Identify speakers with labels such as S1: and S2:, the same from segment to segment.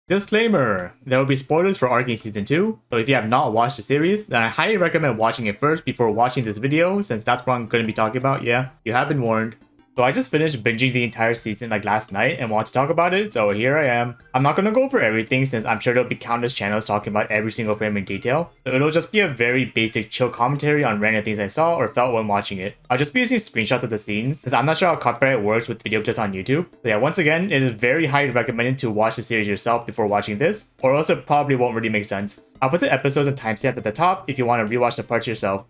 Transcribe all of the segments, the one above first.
S1: Disclaimer, there will be spoilers for Arcane Season 2, so if you have not watched the series, then I highly recommend watching it first before watching this video, since that's what I'm going to be talking about. Yeah, you have been warned. So I just finished binging the entire season like last night and want to talk about it, so here I am. I'm not going to go over everything since I'm sure there'll be countless channels talking about every single frame in detail, so it'll just be a very basic chill commentary on random things I saw or felt when watching it. I'll just be using screenshots of the scenes since I'm not sure how copyright works with video clips on YouTube. So yeah, once again, it is very highly recommended to watch the series yourself before watching this, or else it probably won't really make sense. I'll put the episodes and timestamp at the top if you want to rewatch the parts yourself.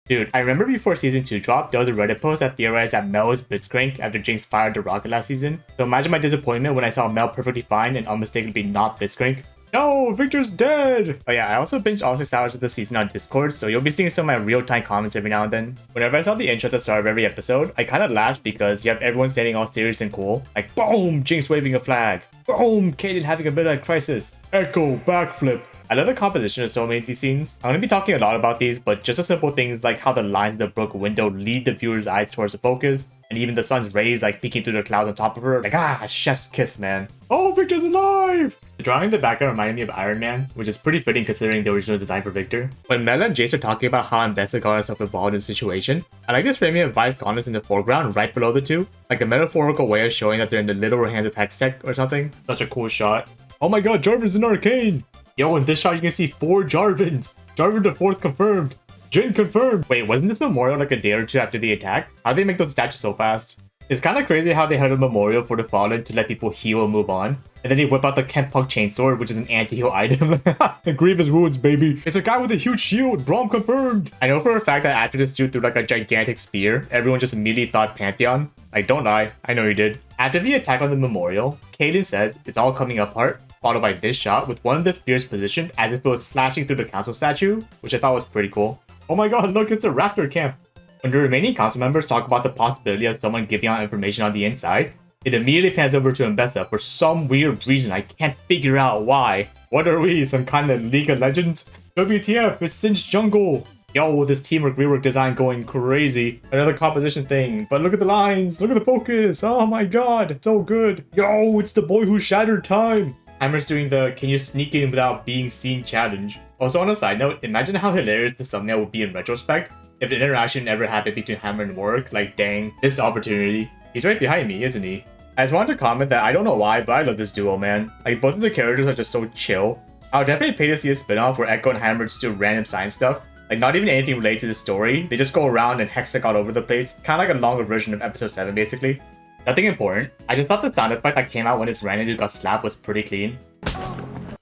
S1: Dude, I remember before Season 2 dropped, there was a Reddit post that theorized that Mel was Blitzcrank after Jinx fired the rocket last season. So imagine my disappointment when I saw Mel perfectly fine and unmistakably not Blitzcrank. No, Victor's dead! But yeah, I also binged all 6 hours of the season on Discord, so you'll be seeing some of my real-time comments every now and then. Whenever I saw the intro at the start of every episode, I kinda laughed because you have everyone standing all serious and cool. Like, boom, Jinx waving a flag. Boom, Kaden having a midlife crisis. Echo, backflip. I love the composition of so many of these scenes. I'm going to be talking a lot about these, but just the simple things like how the lines in the brook window lead the viewer's eyes towards the focus, and even the sun's rays like peeking through the clouds on top of her, like chef's kiss, man. Oh, Victor's alive! The drawing in the background reminded me of Iron Man, which is pretty fitting considering the original design for Victor. When Mel and Jace are talking about how Ambessa got herself involved in the situation, I like this framing of Vi's Gauntlets in the foreground right below the two, like a metaphorical way of showing that they're in the literal hands of Hextech or something. Such a cool shot. Oh my god, Jarvan's in Arcane! Yo, in this shot you can see 4 Jarvans! Jarvan the 4th confirmed! Jin confirmed! Wait, wasn't this memorial like a day or two after the attack? How'd they make those statues so fast? It's kinda crazy how they had a memorial for the fallen to let people heal and move on. And then they whip out the Kempunk Chainsword, which is an anti-heal item. The grievous wounds, baby! It's a guy with a huge shield! Braum confirmed! I know for a fact that after this dude threw like a gigantic spear, everyone just immediately thought Pantheon. Like, don't lie, I know you did. After the attack on the memorial, Kaden says it's all coming apart, followed by this shot with one of the spears positioned as if it was slashing through the council statue, which I thought was pretty cool. Oh my god, look, it's a raptor camp! When the remaining council members talk about the possibility of someone giving out information on the inside, it immediately pans over to Ambessa for some weird reason I can't figure out why. What are we, some kind of League of Legends? WTF, it's Sinch Jungle! Yo, this teamwork rework design going crazy. Another composition thing, but look at the lines, look at the focus, oh my god, so good. Yo, it's the boy who shattered time. Hammer's doing the can you sneak in without being seen challenge. Also on a side note, imagine how hilarious the thumbnail would be in retrospect if the interaction ever happened between Hammer and Warwick. Like dang, this opportunity. He's right behind me, isn't he? I just wanted to comment that I don't know why, but I love this duo, man. Like both of the characters are just so chill. I would definitely pay to see a spin-off where Echo and Hammer just do random science stuff. Like not even anything related to the story. They just go around and hextech all over the place. Kind of like a longer version of episode 7 basically. Nothing important. I just thought the sound effect that came out when this random dude got slapped was pretty clean.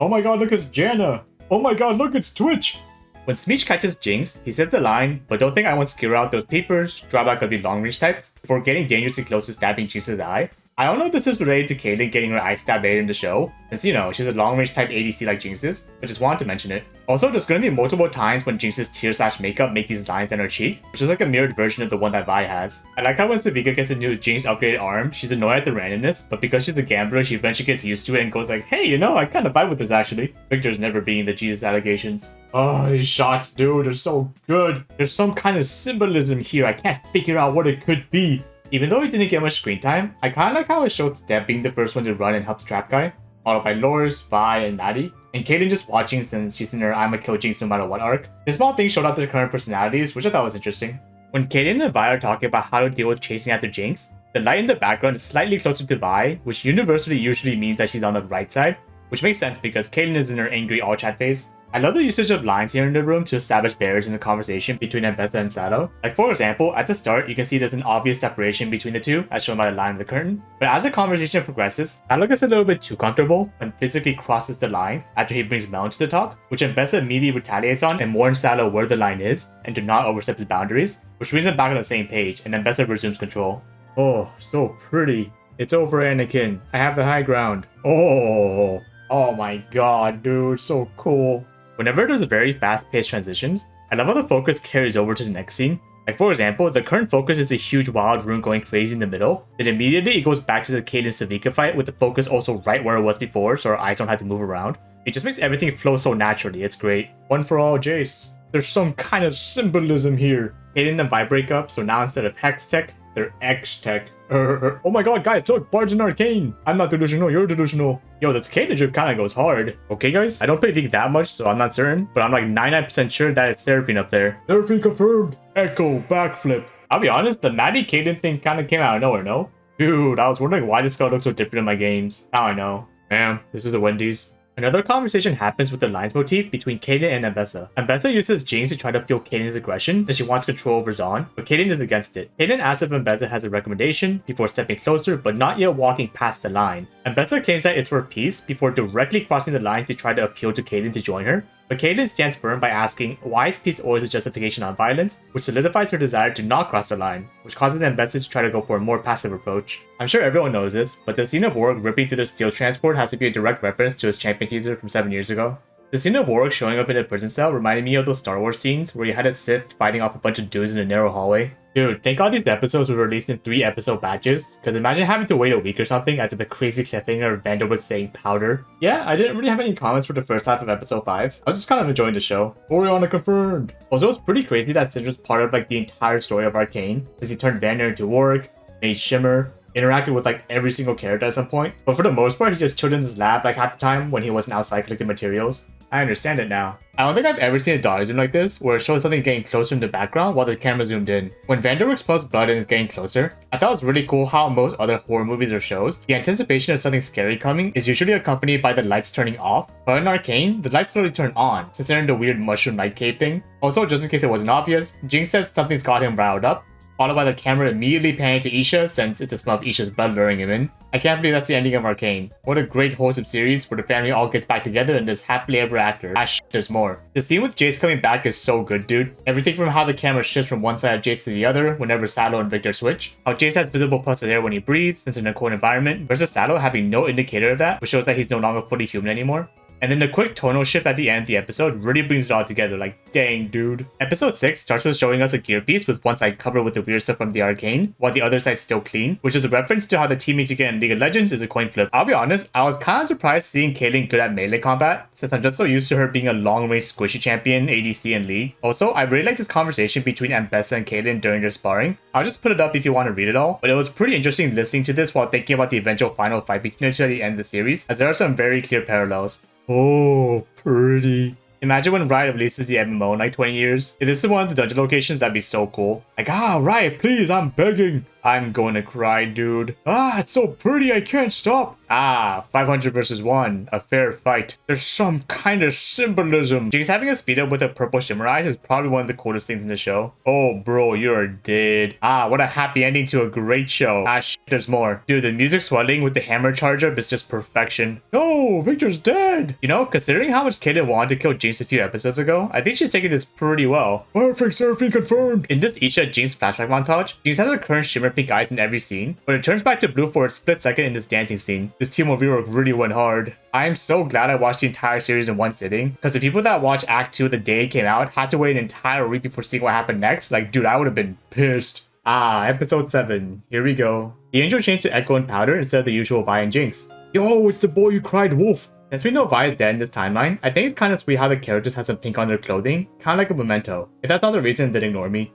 S1: Oh my god, look, it's Janna! Oh my god, look, it's Twitch! When Smeech catches Jinx, he says the line, but don't think I won't skewer out those peepers, drawback of the long range types, before getting dangerously close to stabbing Jinx's eye. I don't know if this is related to Caitlyn getting her eye stabbed later in the show, since you know, she's a long range type ADC like Jinx is, but just wanted to mention it. Also, there's gonna be multiple times when Jinx's tear/makeup make these lines on her cheek, which is like a mirrored version of the one that Vi has. I like how when Savika gets a new Jinx upgraded arm, she's annoyed at the randomness, but because she's a gambler, she eventually gets used to it and goes like, hey, you know, I kinda vibe with this actually. Victor's never being the Jesus allegations. Oh, these shots, dude, they're so good. There's some kind of symbolism here, I can't figure out what it could be. Even though he didn't get much screen time, I kinda like how it showed Steph being the first one to run and help the trap guy, followed by Lors, Vi, and Maddie, and Kaden just watching since she's in her I'ma kill Jinx no matter what arc. This small thing showed off their current personalities, which I thought was interesting. When Kaden and Vi are talking about how to deal with chasing after Jinx, the light in the background is slightly closer to Vi, which universally usually means that she's on the right side, which makes sense because Kaden is in her angry all-chat phase. I love the usage of lines here in the room to establish barriers in the conversation between Ambessa and Sato. Like for example, at the start, you can see there's an obvious separation between the two, as shown by the line of the curtain. But as the conversation progresses, Sato gets a little bit too comfortable and physically crosses the line after he brings Mel into the talk, which Ambessa immediately retaliates on and warns Sato where the line is and to not overstep his boundaries, which brings them back on the same page, and Ambessa resumes control. Oh, so pretty. It's over, Anakin. I have the high ground. Oh my god, dude, so cool. Whenever there's a very fast-paced transitions, I love how the focus carries over to the next scene. Like for example, the current focus is a huge wild rune going crazy in the middle, then immediately it goes back to the Kaden Savika fight with the focus also right where it was before so our eyes don't have to move around. It just makes everything flow so naturally, it's great. One for all, Jace. There's some kind of symbolism here. Kaden and Vi break up, so now instead of Hextech, they're X-Tech. Oh my god, guys, look, Bard's in Arcane. I'm not delusional, you're delusional. Yo, this Kaden drip kind of goes hard. Okay, guys, I don't play League that much, so I'm not certain, but I'm like 99% sure that it's Seraphine up there. Seraphine confirmed. Echo, backflip. I'll be honest, the Maddie Kaden thing kind of came out of nowhere, no? Dude, I was wondering why this guy looks so different in my games. Now I know. Man, this is a Wendy's. Another conversation happens with the lines motif between Kaden and Ambessa. Ambessa uses Jinx to try to fuel Kaden's aggression since she wants control over Zon, but Kaden is against it. Kaden asks if Ambessa has a recommendation before stepping closer but not yet walking past the line. Ambessa claims that it's for peace before directly crossing the line to try to appeal to Kaden to join her. But Kaden stands firm by asking, why is peace always a justification on violence, which solidifies her desire to not cross the line, which causes Ambessa to try to go for a more passive approach. I'm sure everyone knows this, but the scene of Warwick ripping through the steel transport has to be a direct reference to his champion teaser from 7 years ago. The scene of Warwick showing up in a prison cell reminded me of those Star Wars scenes where you had a Sith fighting off a bunch of dudes in a narrow hallway. Dude, thank God these episodes were released in 3 episode batches, because imagine having to wait a week or something after the crazy cliffhanger of Vanderbilt saying powder. Yeah, I didn't really have any comments for the first half of episode 5. I was just kind of enjoying the show. Oriana confirmed! Also, it's pretty crazy that Syndra's part of like the entire story of Arcane, since he turned Vander into Warwick, made Shimmer, interacted with like every single character at some point, but for the most part he just chilled in his lab like half the time when he wasn't outside collecting materials. I understand it now. I don't think I've ever seen a dodge zoom like this, where it shows something getting closer in the background while the camera zoomed in. When Vander expels blood and is getting closer, I thought it was really cool how most other horror movies or shows, the anticipation of something scary coming is usually accompanied by the lights turning off, but in Arcane, the lights slowly turn on, since they're in the weird mushroom light cave thing. Also, just in case it wasn't obvious, Jinx says something's got him riled up, followed by the camera immediately panning to Isha since it's a smell of Isha's blood luring him in. I can't believe that's the ending of Arcane. What a great wholesome series where the family all gets back together and there's happily ever after. There's more. The scene with Jace coming back is so good, dude. Everything from how the camera shifts from one side of Jace to the other whenever Salo and Victor switch, how Jace has visible puffs of air when he breathes since in a cold environment, versus Salo having no indicator of that, which shows that he's no longer fully human anymore. And then the quick tonal shift at the end of the episode really brings it all together, like, dang, dude. Episode 6 starts with showing us a gear piece with one side covered with the weird stuff from the Arcane, while the other side's still clean, which is a reference to how the teammates you get in League of Legends is a coin flip. I'll be honest, I was kind of surprised seeing Caitlyn good at melee combat, since I'm just so used to her being a long-range squishy champion, ADC, and League. Also, I really like this conversation between Ambessa and Caitlyn during their sparring. I'll just put it up if you want to read it all, but it was pretty interesting listening to this while thinking about the eventual final fight between the two at the end of the series, as there are some very clear parallels. Oh, pretty. Imagine when Riot releases the MMO in like 20 years. If this is one of the dungeon locations, that'd be so cool. Like, Riot, please, I'm begging. I'm going to cry, dude. It's so pretty, I can't stop. 500 versus 1, a fair fight. There's some kind of symbolism. Jinx having a speed up with a purple shimmer eyes is probably one of the coolest things in the show. Oh, bro, you're dead. What a happy ending to a great show. There's more. Dude, the music swelling with the hammer charge up is just perfection. No, Victor's dead. You know, considering how much Kaden wanted to kill Jinx a few episodes ago, I think she's taking this pretty well. Perfect, Seraphine confirmed. In this Isha Jinx flashback montage, Jinx has her current shimmer pink eyes in every scene, but it turns back to blue for a split second in this dancing scene. This team of rework really went hard. I am so glad I watched the entire series in one sitting, because the people that watched Act 2 the day it came out had to wait an entire week before seeing what happened next. Like, dude, I would have been pissed. Episode 7. Here we go. The angel changed to Echo and Powder instead of the usual Vi and Jinx. Yo, it's the boy who cried wolf. Since we know Vi is dead in this timeline, I think it's kind of sweet how the characters have some pink on their clothing, kind of like a memento. If that's not the reason, then ignore me.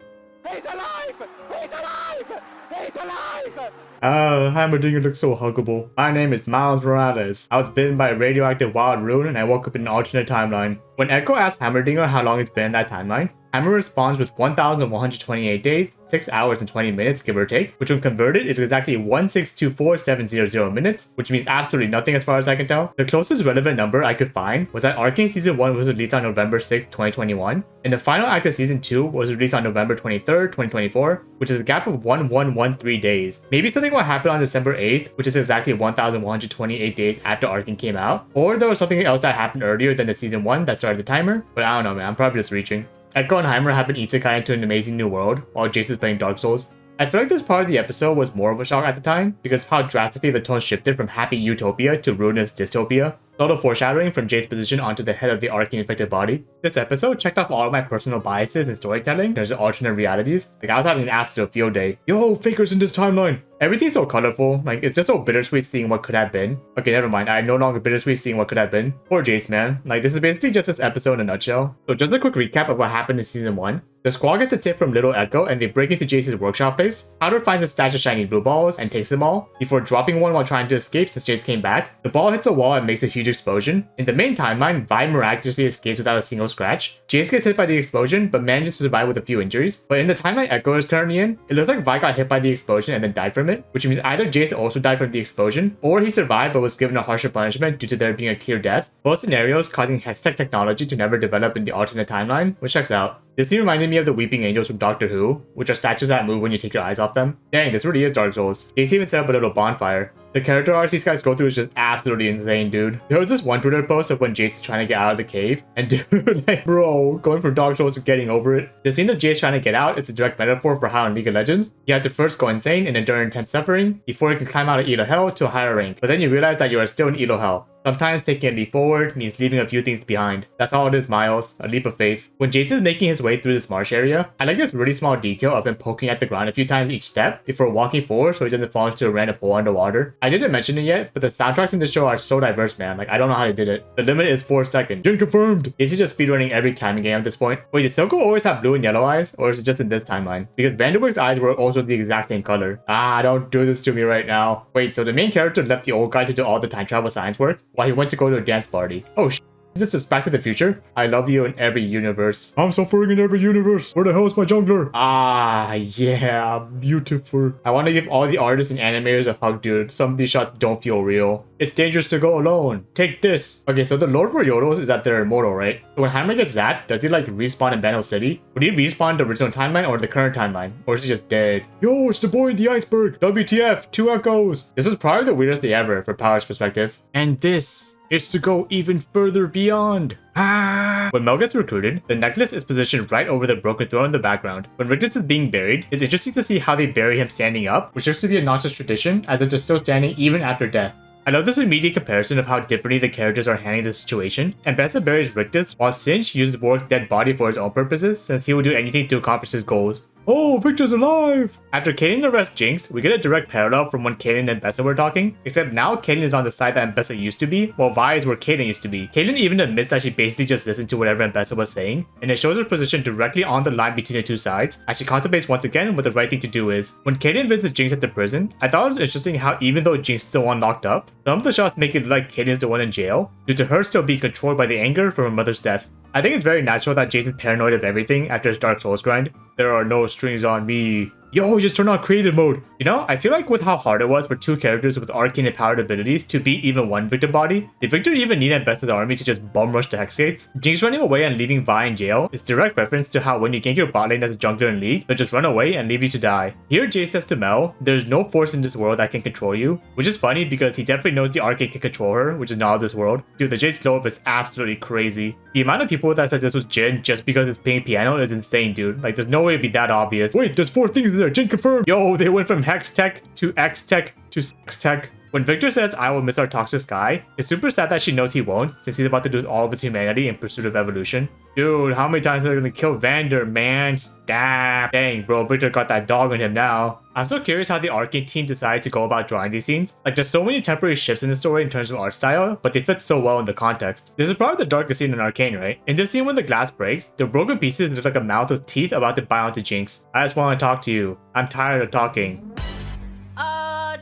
S2: He's alive! He's alive! He's alive!
S1: Hammerdinger looks so huggable. My name is Miles Morales. I was bitten by a radioactive wild rune and I woke up in an alternate timeline. When Echo asks Hammerdinger how long it's been in that timeline, Hammer responds with 1,128 days, 6 hours and 20 minutes, give or take, which when converted is exactly 1624700 minutes, which means absolutely nothing as far as I can tell. The closest relevant number I could find was that Arcane Season 1 was released on November 6, 2021, and the final act of Season 2 was released on November 23rd, 2024, which is a gap of 1113 days. Maybe something will happen on December 8th, which is exactly 1,128 days after Arcane came out, or there was something else that happened earlier than the Season 1 that started the timer, but I don't know, man, I'm probably just reaching. Echo and Heimer have been isekai into an amazing new world, while Jace is playing Dark Souls. I feel like this part of the episode was more of a shock at the time, because of how drastically the tone shifted from happy utopia to ruinous dystopia. Subtle foreshadowing from Jace's position onto the head of the Arcane-infected body. This episode checked off all of my personal biases in storytelling. There's alternate realities. Like, I was having an absolute field day. Yo, Faker's in this timeline! Everything's so colorful. Like, it's just so bittersweet seeing what could have been. Okay, never mind. I'm no longer bittersweet seeing what could have been. Poor Jace, man. Like, this is basically just this episode in a nutshell. So just a quick recap of what happened in season 1. The squad gets a tip from Little Echo and they break into Jace's workshop place. Powder finds a stash of shiny blue balls and takes them all, before dropping one while trying to escape since Jace came back. The ball hits a wall and makes a huge explosion. In the main timeline, Vi miraculously escapes without a single scratch. Jace gets hit by the explosion, but manages to survive with a few injuries. But in the timeline Echo is currently in, it looks like Vi got hit by the explosion and then died from it, which means either Jace also died from the explosion, or he survived but was given a harsher punishment due to there being a clear death. Both scenarios causing Hextech technology to never develop in the alternate timeline, which checks out. This scene reminded me of the Weeping Angels from Doctor Who, which are statues that move when you take your eyes off them. Dang, this really is Dark Souls. Jace even set up a little bonfire. The character arcs these guys go through is just absolutely insane, dude. There was this one Twitter post of when Jace is trying to get out of the cave, and dude, like, bro, going from Dark Souls to getting over it. The scene of Jace trying to get out, it's a direct metaphor for how in League of Legends, you have to first go insane and endure intense suffering before you can climb out of Elo Hell to a higher rank. But then you realize that you are still in Elo Hell. Sometimes taking a leap forward means leaving a few things behind. That's all it is, Miles. A leap of faith. When Jason is making his way through this marsh area, I like this really small detail of him poking at the ground a few times each step before walking forward so he doesn't fall into a random hole underwater. I didn't mention it yet, but the soundtracks in this show are so diverse, man. Like, I don't know how they did it. The limit is 4 seconds. Gen confirmed! Jason's just speedrunning every climbing game at this point. Wait, does Silco always have blue and yellow eyes? Or is it just in this timeline? Because Vanderbilt eyes were also the exact same color. Ah, don't do this to me right now. Wait, so the main character left the old guy to do all the time travel science work while he went to go to a dance party. Oh, is this just Back to the Future? I love you in every universe. I'm suffering in every universe. Where the hell is my jungler? Ah, yeah, beautiful. I want to give all the artists and animators a hug, dude. Some of these shots don't feel real. It's dangerous to go alone. Take this. Okay, so the lore for Yodels is that they're immortal, right? So when Hammer gets zapped, does he like respawn in Banner City? Would he respawn in the original timeline or the current timeline? Or is he just dead? Yo, it's the boy in the iceberg. WTF, 2 echoes. This was probably the weirdest day ever for Power's perspective. And this is to go even further beyond. Ah! When Mel gets recruited, the necklace is positioned right over the broken throne in the background. When Rictus is being buried, it's interesting to see how they bury him standing up, which used to be a nonsense tradition, as if they're still standing even after death. I love this immediate comparison of how differently the characters are handling the situation, and Bessa buries Rictus, while Sinch uses Warwick's dead body for his own purposes, since he would do anything to accomplish his goals. Oh, Victor's alive! After Kaylin arrests Jinx, we get a direct parallel from when Kaylin and Bessa were talking, except now Kaylin is on the side that Bessa used to be, while Vi is where Kaylin used to be. Kaylin even admits that she basically just listened to whatever Bessa was saying, and it shows her position directly on the line between the two sides, as she contemplates once again what the right thing to do is. When Kaylin visits Jinx at the prison, I thought it was interesting how even though Jinx is the one locked up, some of the shots make it look like Kaylin is the one in jail, due to her still being controlled by the anger from her mother's death. I think it's very natural that Jason's paranoid of everything after his Dark Souls grind. There are no strings on me. Yo, he just turned on creative mode. You know, I feel like with how hard it was for 2 characters with arcane and powered abilities to beat even one Victor body, did Victor even need Bessa's army to just bum rush the Hex Gates? Jinx running away and leaving Vi in jail is direct reference to how when you gank your bot lane as a jungler in League, they'll just run away and leave you to die. Here Jace says to Mel, there's no force in this world that can control you, which is funny because he definitely knows the arcane can control her, which is not of this world. Dude, the Jace glow up is absolutely crazy. The amount of people that said this was Jin just because it's playing piano is insane, dude. Like, there's no way it'd be that obvious. Wait, there's 4 things in there. Jin confirmed. Yo, they went from Hex Tech to X Tech to Sex Tech. When Victor says, I will miss our toxic guy, it's super sad that she knows he won't, since he's about to lose all of his humanity in pursuit of evolution. Dude, how many times are they gonna kill Vander, man? Stop. Dang, bro, Victor got that dog on him now. I'm so curious how the Arcane team decided to go about drawing these scenes. Like, there's so many temporary shifts in the story in terms of art style, but they fit so well in the context. This is probably the darkest scene in Arcane, right? In this scene when the glass breaks, the broken pieces look like a mouth with teeth about to bite onto Jinx. I just want to talk to you. I'm tired of talking.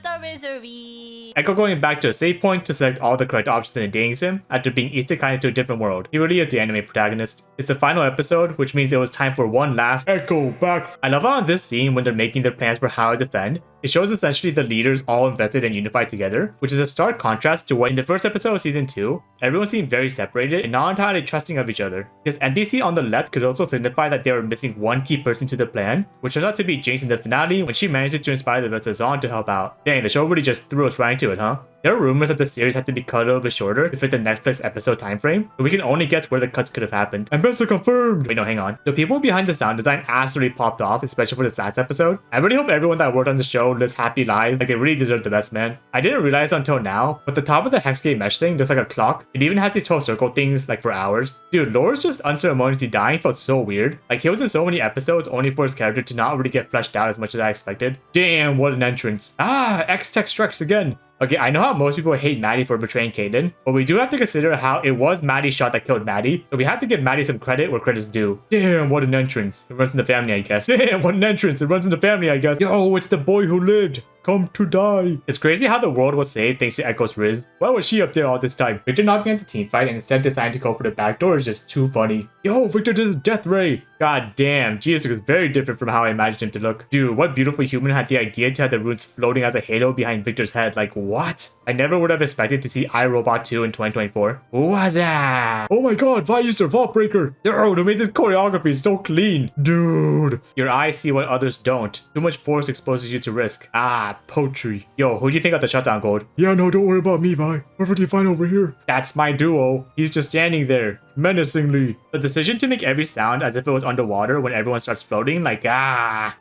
S3: The misery.
S1: Echo going back to a save point to select all the correct options in a dating sim after being isekai into a different world. He really is the anime protagonist. It's the final episode, which means it was time for one last Echo back. I love how in this scene when they're making their plans for how to defend, it shows essentially the leaders all invested and unified together, which is a stark contrast to what in the first episode of season 2, everyone seemed very separated and not entirely trusting of each other. This NPC on the left could also signify that they were missing one key person to the plan, which turns out to be Jinx in the finale when she manages to inspire the rest of Zon to help out. Dang, the show really just threw us right into it, huh? There are rumors that the series had to be cut a little bit shorter to fit the Netflix episode time frame, so we can only guess where the cuts could have happened. And Bessa confirmed! Wait, no, hang on. The people behind the sound design absolutely popped off, especially for this last episode. I really hope everyone that worked on the show cloudless, happy lives. Like, they really deserve the best, man. I didn't realize until now, but the top of the Hexgate mesh thing, there's like a clock. It even has these 12 circle things, like, for hours. Dude, Lore's just unceremoniously dying felt so weird. Like, he was in so many episodes only for his character to not really get fleshed out as much as I expected. Damn, what an entrance. Ah, X-Tech strikes again. Okay, I know how most people hate Maddie for betraying Kaden, but we do have to consider how it was Maddie's shot that killed Maddie, so we have to give Maddie some credit where credit's due. Damn, what an entrance. It runs in the family, I guess. Damn, what an entrance. It runs in the family, I guess. Yo, it's the boy who lived. Come to die. It's crazy how the world was saved thanks to Echo's Riz. Why was she up there all this time? Victor not being at the team fight and instead deciding to go for the back door is just too funny. Yo, Victor did his death ray. God damn, Jesus was very different from how I imagined him to look. Dude, what beautiful human had the idea to have the runes floating as a halo behind Victor's head? Like, what? I never would have expected to see iRobot 2 in 2024. What's that? Oh my god, Vi used her Vault Breaker. Yo, they made this choreography so clean. Dude. Your eyes see what others don't. Too much force exposes you to risk. Ah, poetry. Yo, who do you think got the shutdown gold? Yeah, no, don't worry about me, Vi. Perfectly fine over here. That's my duo. He's just standing there, menacingly. The decision to make every sound as if it was underwater when everyone starts floating, like,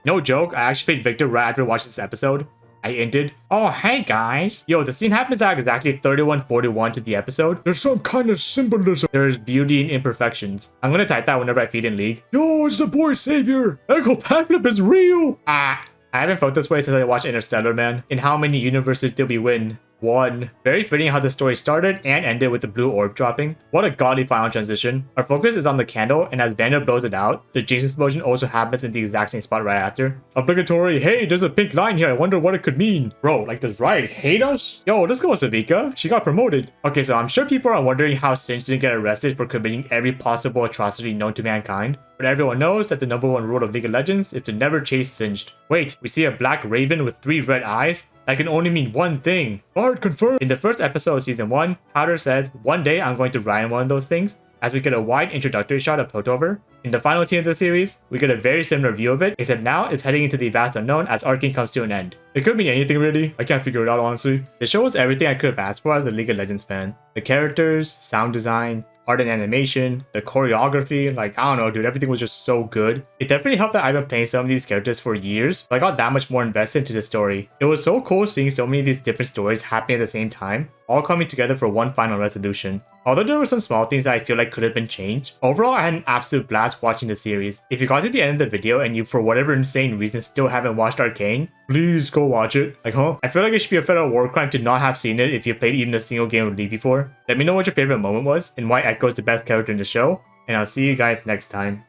S1: no joke, I actually played Victor right after watching this episode. I ended. Oh, hey guys. Yo, the scene happens at exactly 31:41 to the episode. There's some kind of symbolism. There's beauty in imperfections. I'm gonna type that whenever I feed in League. Yo, it's the boy savior. Echo Backflip is real. I haven't felt this way since I watched Interstellar, man. In how many universes did we win? 1. Very fitting how the story started and ended with the blue orb dropping. What a godly final transition. Our focus is on the candle, and as Vander blows it out, the Jinx explosion also happens in the exact same spot right after. Obligatory, hey, there's a pink line here, I wonder what it could mean. Bro, like, does Riot hate us? Yo, let's go with Savika. She got promoted. Okay, so I'm sure people are wondering how Singe didn't get arrested for committing every possible atrocity known to mankind. But everyone knows that the #1 rule of League of Legends is to never chase Singed. Wait, we see a black raven with 3 red eyes? That can only mean one thing. Bard confirmed. In the first episode of Season 1, Powder says, one day I'm going to ride one of those things, as we get a wide introductory shot of Piltover. In the final scene of the series, we get a very similar view of it, except now it's heading into the vast unknown as Arcane comes to an end. It could mean anything really, I can't figure it out honestly. The show was everything I could have asked for as a League of Legends fan. The characters, sound design, art and animation, the choreography, like, I don't know, dude, everything was just so good. It definitely helped that I've been playing some of these characters for years, so I got that much more invested into the story. It was so cool seeing so many of these different stories happening at the same time, all coming together for one final resolution. Although there were some small things that I feel like could have been changed, overall I had an absolute blast watching the series. If you got to the end of the video and you for whatever insane reason still haven't watched Arcane, please go watch it. Like, huh? I feel like it should be a federal war crime to not have seen it if you played even a single game of League before. Let me know what your favorite moment was and why Echo is the best character in the show, and I'll see you guys next time.